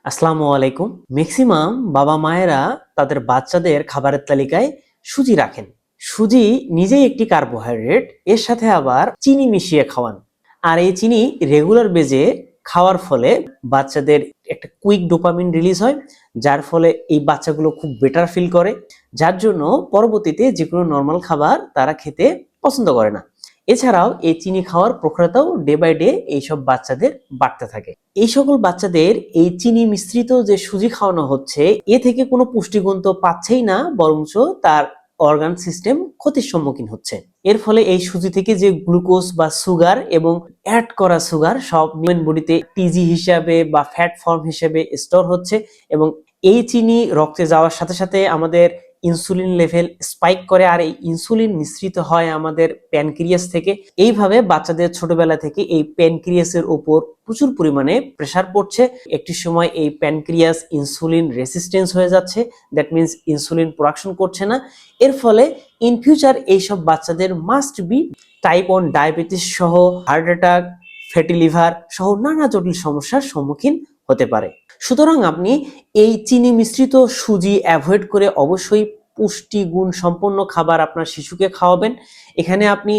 আসসালামু আলাইকুম। ম্যাক্সিমাম বাবা মায়েরা তাদের বাচ্চাদের খাবারের তালিকায় সুজি রাখেন। সুজি নিজেই একটি কার্বোহাইড্রেট, এর সাথে আবার চিনি মিশিয়ে খাওয়ান। আর এই চিনি রেগুলার বেজে খাওয়ার ফলে বাচ্চাদের একটা কুইক ডোপামিন রিলিজ হয়, যার ফলে এই বাচ্চাগুলো খুব বেটার ফিল করে, যার জন্য পরবর্তীতে যে কোনো নর্মাল খাবার তারা খেতে পছন্দ করে না। এছাড়াও এই চিনি খাওয়ার প্রখরতাও ডে বাই ডে এইসব বাচ্চাদের বাড়তে থাকে। এই সকল বাচ্চাদের এই চিনি মিশ্রিত যে সুজি খাওয়ানো হচ্ছে, এ থেকে কোনো পুষ্টিগুণ তো পাচ্ছেই না, বরঞ্চ তার অর্গান সিস্টেম ক্ষতির সম্মুখীন হচ্ছে। এর ফলে এই সুজি থেকে যে গ্লুকোজ বা সুগার এবং অ্যাড করা সুগার সব হিউম্যান বডিতে টিজি হিসাবে বা ফ্যাট ফর্ম হিসেবে স্টোর হচ্ছে, এবং এই চিনি রক্তে যাওয়ার সাথে সাথে আমাদের ইনসুলিন লেভেল স্পাইক করে, আর এই ইনসুলিন নিঃসৃত হয় আমাদের প্যানক্রিয়াস থেকে। এইভাবে বাচ্চাদের ছোটবেলা থেকে এই প্যানক্রিয়াসের উপর প্রচুর পরিমাণে প্রেসার পড়ছে। একটি সময় এই প্যানক্রিয়াস ইনসুলিন রেসিস্টেন্স হয়ে যাচ্ছে, দ্যাট মিনস ইনসুলিন প্রোডাকশন করছে না। এর ফলে ইন ফিউচার এইসব বাচ্চাদের মাস্ট বি টাইপ 1 ডায়াবেটিস সহ হার্ট অ্যাটাক, ফ্যাটি লিভার সহ নানা জটিল সমস্যার সম্মুখীন হতে পারে। সুতরাং আপনি এই চিনি মিশ্রিত সুজি অ্যাভয়েড করে অবশ্যই পুষ্টিগুণ সম্পন্ন খাবার আপনার শিশুকে খাওয়াবেন। এখানে আপনি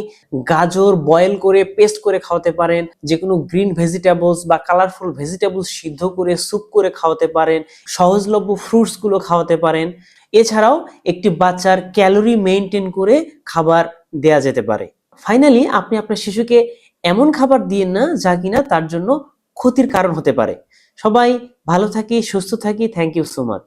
গাজর বয়েল করে পেস্ট করে খাওয়াতে পারেন, যে কোনো গ্রিন ভেজিটেবলস বা কালারফুল ভেজিটেবলস সিদ্ধ করে স্যুপ করে খাওয়াতে পারেন, সহজলভ্য ফ্রুটস গুলো খাওয়াতে পারেন। এছাড়াও একটি বাচ্চার ক্যালোরি মেইনটেইন করে খাবার দেয়া যেতে পারে। ফাইনালি আপনি আপনার শিশুকে এমন খাবার দিয়েন না যা কিনা তার জন্য ক্ষতির কারণ হতে পারে। সবাই ভালো থাকি, সুস্থ থাকি। Thank you so much.